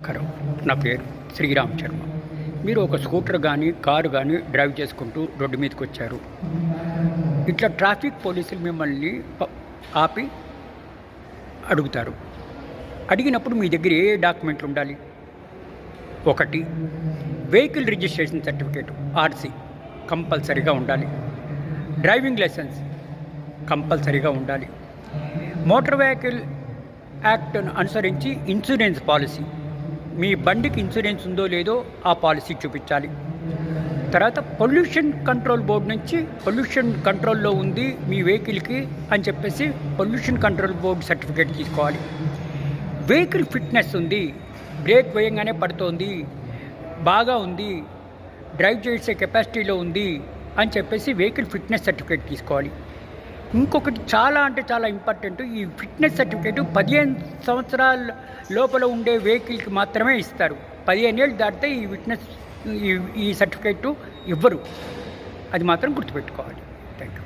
నమస్కారం. నా పేరు శ్రీరామ్ శర్మ. మీరు ఒక స్కూటర్ కానీ కారు కానీ డ్రైవ్ చేసుకుంటూ రోడ్డు మీదకి వచ్చారు. ఇట్లా ట్రాఫిక్ పోలీసులు మిమ్మల్ని ఆపి అడుగుతారు. అడిగినప్పుడు మీ దగ్గర ఏ డాక్యుమెంట్లు ఉండాలి? ఒకటి, వెహికల్ రిజిస్ట్రేషన్ సర్టిఫికేట్ ఆర్సీ కంపల్సరీగా ఉండాలి. డ్రైవింగ్ లైసెన్స్ కంపల్సరీగా ఉండాలి. మోటార్ వెహికల్ యాక్ట్ను అనుసరించి ఇన్సూరెన్స్ పాలసీ, మీ బండికి ఇన్సూరెన్స్ ఉందో లేదో ఆ పాలసీ చూపించాలి. తర్వాత పొల్యూషన్ కంట్రోల్ బోర్డు నుంచి పొల్యూషన్ కంట్రోల్లో ఉంది మీ వెహికల్కి అని చెప్పేసి పొల్యూషన్ కంట్రోల్ బోర్డు సర్టిఫికేట్ తీసుకోవాలి. వెహికల్ ఫిట్నెస్ ఉంది, బ్రేక్ వేయంగానే పడుతోంది, బాగా ఉంది, డ్రైవ్ చేసే కెపాసిటీలో ఉంది అని చెప్పేసి వెహికల్ ఫిట్నెస్ సర్టిఫికేట్ తీసుకోవాలి. ఇంకొకటి చాలా చాలా ఇంపార్టెంట్, ఈ ఫిట్నెస్ సర్టిఫికేట్ 15 సంవత్సరాల లోపల ఉండే వెహికల్కి మాత్రమే ఇస్తారు. 15 ఏళ్ళు దాటితే ఈ సర్టిఫికేట్ ఇవ్వరు. అది మాత్రం గుర్తుపెట్టుకోవాలి. Thank you.